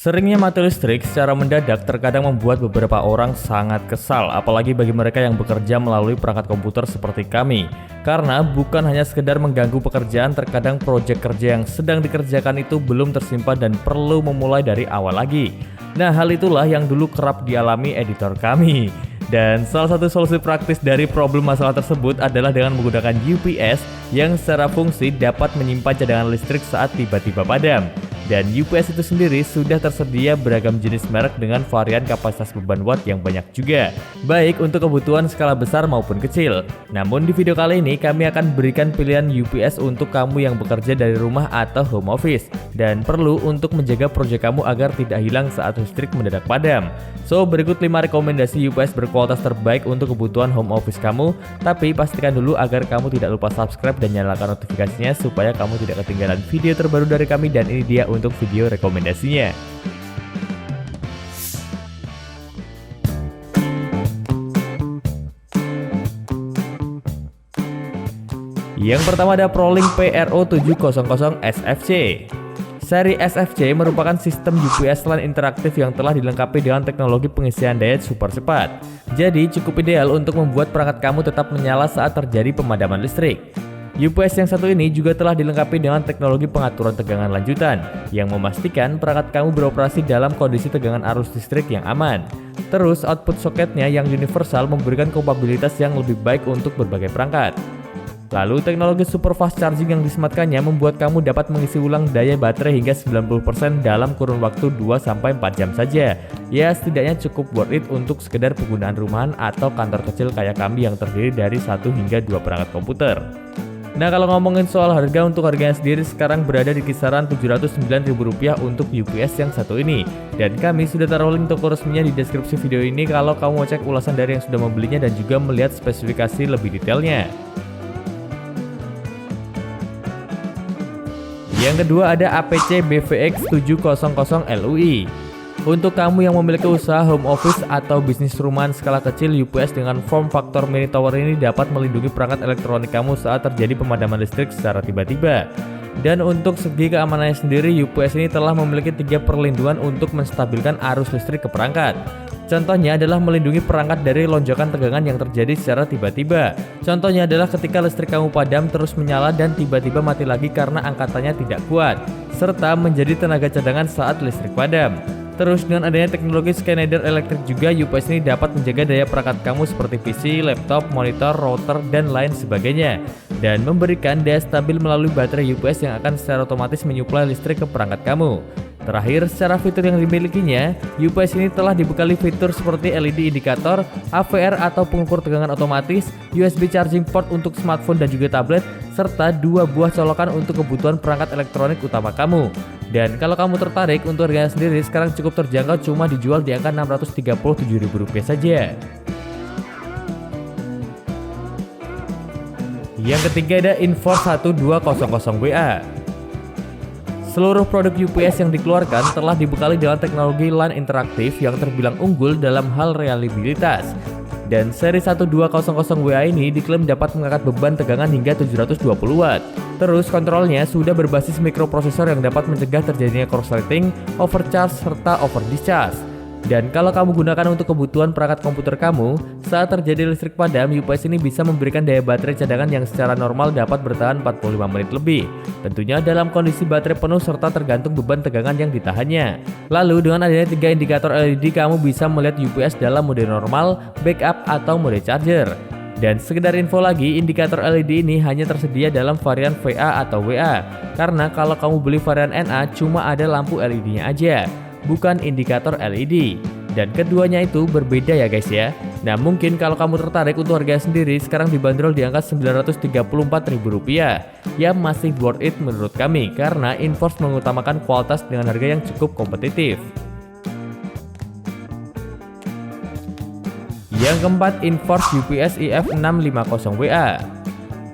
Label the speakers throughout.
Speaker 1: Seringnya mati listrik secara mendadak terkadang membuat beberapa orang sangat kesal, apalagi bagi mereka yang bekerja melalui perangkat komputer seperti kami. Karena bukan hanya sekedar mengganggu pekerjaan, terkadang proyek kerja yang sedang dikerjakan itu belum tersimpan dan perlu memulai dari awal lagi. Nah, hal itulah yang dulu kerap dialami editor kami. Dan salah satu solusi praktis dari problem masalah tersebut adalah dengan menggunakan UPS yang secara fungsi dapat menyimpan cadangan listrik saat tiba-tiba padam. Dan UPS itu sendiri sudah tersedia beragam jenis merek dengan varian kapasitas beban watt yang banyak juga, baik untuk kebutuhan skala besar maupun kecil. Namun di video kali ini kami akan berikan pilihan UPS untuk kamu yang bekerja dari rumah atau home office dan perlu untuk menjaga proyek kamu agar tidak hilang saat listrik mendadak padam. So, berikut 5 rekomendasi UPS berkualitas terbaik untuk kebutuhan home office kamu, tapi pastikan dulu agar kamu tidak lupa subscribe dan nyalakan notifikasinya supaya kamu tidak ketinggalan video terbaru dari kami, dan ini dia untuk video rekomendasinya. Yang pertama ada ProLink PRO700 SFC. Seri SFC merupakan sistem UPS LAN interaktif yang telah dilengkapi dengan teknologi pengisian daya super cepat. Jadi cukup ideal untuk membuat perangkat kamu tetap menyala saat terjadi pemadaman listrik. UPS yang satu ini juga telah dilengkapi dengan teknologi pengaturan tegangan lanjutan yang memastikan perangkat kamu beroperasi dalam kondisi tegangan arus listrik yang aman. Terus output soketnya yang universal memberikan kompatibilitas yang lebih baik untuk berbagai perangkat. Lalu teknologi super fast charging yang disematkannya membuat kamu dapat mengisi ulang daya baterai hingga 90% dalam kurun waktu 2-4 jam saja. Ya, setidaknya cukup worth it untuk sekedar penggunaan rumahan atau kantor kecil kayak kami yang terdiri dari 1 hingga 2 perangkat komputer. Nah, kalau ngomongin soal harga, untuk harganya sendiri sekarang berada di kisaran Rp709.000 untuk UPS yang satu ini. Dan kami sudah taruh link toko resminya di deskripsi video ini kalau kamu mau cek ulasan dari yang sudah membelinya dan juga melihat spesifikasi lebih detailnya. Yang kedua ada APC BVX 700 LUI. Untuk kamu yang memiliki usaha home office atau bisnis rumahan skala kecil, UPS dengan form factor mini tower ini dapat melindungi perangkat elektronik kamu saat terjadi pemadaman listrik secara tiba-tiba. Dan untuk segi keamanannya sendiri, UPS ini telah memiliki 3 perlindungan untuk menstabilkan arus listrik ke perangkat. Contohnya adalah melindungi perangkat dari lonjakan tegangan yang terjadi secara tiba-tiba. Contohnya adalah ketika listrik kamu padam terus menyala dan tiba-tiba mati lagi karena angkatannya tidak kuat, serta menjadi tenaga cadangan saat listrik padam. Terus dengan adanya teknologi Schneider Electric juga, UPS ini dapat menjaga daya perangkat kamu seperti PC, laptop, monitor, router, dan lain sebagainya, dan memberikan daya stabil melalui baterai UPS yang akan secara otomatis menyuplai listrik ke perangkat kamu. Terakhir, secara fitur yang dimilikinya, UPS ini telah dibekali fitur seperti LED indikator, AVR atau pengukur tegangan otomatis, USB charging port untuk smartphone dan juga tablet, serta 2 buah colokan untuk kebutuhan perangkat elektronik utama kamu. Dan kalau kamu tertarik, untuk harganya sendiri sekarang cukup terjangkau, cuma dijual di angka Rp637.000 saja. Yang ketiga ada Inforce 1200WA. Seluruh produk UPS yang dikeluarkan telah dibekali dengan teknologi LAN interaktif yang terbilang unggul dalam hal reliabilitas. Dan seri 1200WA ini diklaim dapat mengangkat beban tegangan hingga 720 watt. Terus kontrolnya sudah berbasis mikroprosesor yang dapat mencegah terjadinya korsleting, overcharge, serta overdischarge. Dan kalau kamu gunakan untuk kebutuhan perangkat komputer kamu, saat terjadi listrik padam, UPS ini bisa memberikan daya baterai cadangan yang secara normal dapat bertahan 45 menit lebih. Tentunya dalam kondisi baterai penuh serta tergantung beban tegangan yang ditahannya. Lalu dengan adanya 3 indikator LED, kamu bisa melihat UPS dalam mode normal, backup, atau mode charger. Dan sekedar info lagi, indikator LED ini hanya tersedia dalam varian VA atau WA. Karena kalau kamu beli varian NA, cuma ada lampu LED-nya aja, bukan indikator LED. Dan keduanya itu berbeda ya guys ya. Nah, mungkin kalau kamu tertarik, untuk harga sendiri sekarang dibanderol di angka Rp934.000. Ya, masih worth it menurut kami karena Inforce mengutamakan kualitas dengan harga yang cukup kompetitif. Yang keempat, Inforce UPS IF650WA.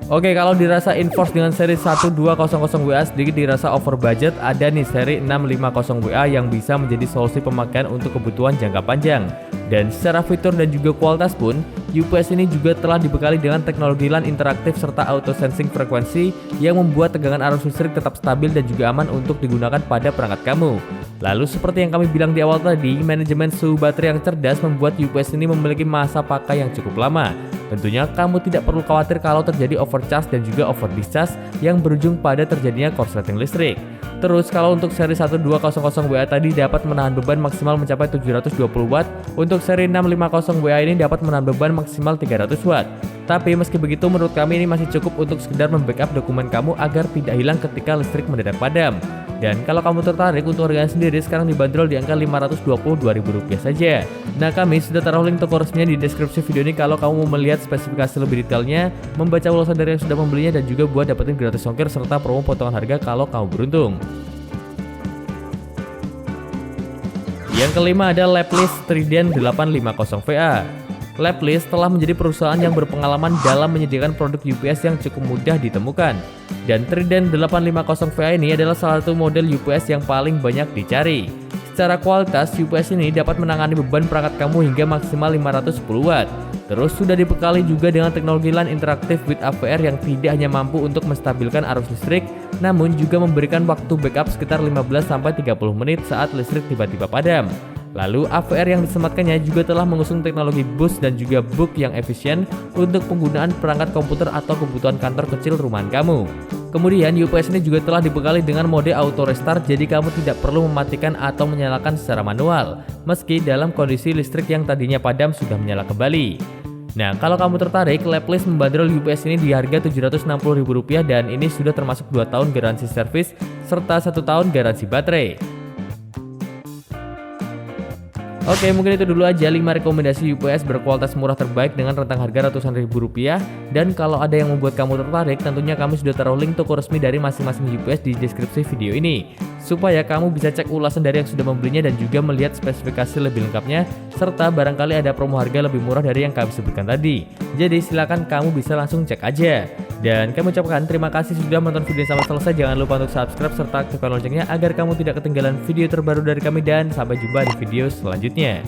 Speaker 1: Oke, kalau dirasa Inforce dengan seri 1200WA sedikit dirasa over budget, ada nih seri 650WA yang bisa menjadi solusi pemakaian untuk kebutuhan jangka panjang. Dan secara fitur dan juga kualitas pun, UPS ini juga telah dibekali dengan teknologi LAN interaktif serta auto sensing frekuensi yang membuat tegangan arus listrik tetap stabil dan juga aman untuk digunakan pada perangkat kamu. Lalu seperti yang kami bilang di awal tadi, manajemen suhu baterai yang cerdas membuat UPS ini memiliki masa pakai yang cukup lama. Tentunya kamu tidak perlu khawatir kalau terjadi overcharge dan juga over discharge yang berujung pada terjadinya korsleting listrik. Terus kalau untuk seri 1200WA tadi dapat menahan beban maksimal mencapai 720 watt, untuk seri 650WA ini dapat menahan beban maksimal 300 watt. Tapi meski begitu menurut kami ini masih cukup untuk sekedar membackup dokumen kamu agar tidak hilang ketika listrik mendadak padam. Dan kalau kamu tertarik untuk harganya sendiri sekarang dibanderol di angka Rp522.000 saja. Nah, kami sudah taruh link toko resminya di deskripsi video ini kalau kamu mau melihat spesifikasi lebih detailnya, membaca ulasan dari yang sudah membelinya dan juga buat dapetin gratis ongkir serta promo potongan harga kalau kamu beruntung. Yang kelima ada Laplis Trident 850VA. Laplis telah menjadi perusahaan yang berpengalaman dalam menyediakan produk UPS yang cukup mudah ditemukan. Dan Trident 850VA ini adalah salah satu model UPS yang paling banyak dicari. Secara kualitas, UPS ini dapat menangani beban perangkat kamu hingga maksimal 510 watt. Terus sudah dibekali juga dengan teknologi LAN interaktif with AVR yang tidak hanya mampu untuk menstabilkan arus listrik, namun juga memberikan waktu backup sekitar 15-30 menit saat listrik tiba-tiba padam. Lalu AVR yang disematkannya juga telah mengusung teknologi boost dan juga book yang efisien untuk penggunaan perangkat komputer atau kebutuhan kantor kecil rumahan kamu. Kemudian UPS ini juga telah dibekali dengan mode auto restart, jadi kamu tidak perlu mematikan atau menyalakan secara manual meski dalam kondisi listrik yang tadinya padam sudah menyala kembali. Nah, kalau kamu tertarik, Laplis membanderol UPS ini di harga Rp760.000 dan ini sudah termasuk 2 tahun garansi servis serta 1 tahun garansi baterai. Oke, mungkin itu dulu aja 5 rekomendasi UPS berkualitas murah terbaik dengan rentang harga ratusan ribu rupiah. Dan kalau ada yang membuat kamu tertarik, tentunya kami sudah taruh link toko resmi dari masing-masing UPS di deskripsi video ini, supaya kamu bisa cek ulasan dari yang sudah membelinya dan juga melihat spesifikasi lebih lengkapnya, serta barangkali ada promo harga lebih murah dari yang kami sebutkan tadi. Jadi silakan kamu bisa langsung cek aja. Dan kami ucapkan terima kasih sudah menonton video sampai selesai. Jangan lupa untuk subscribe serta aktifkan loncengnya agar kamu tidak ketinggalan video terbaru dari kami, dan sampai jumpa di video selanjutnya.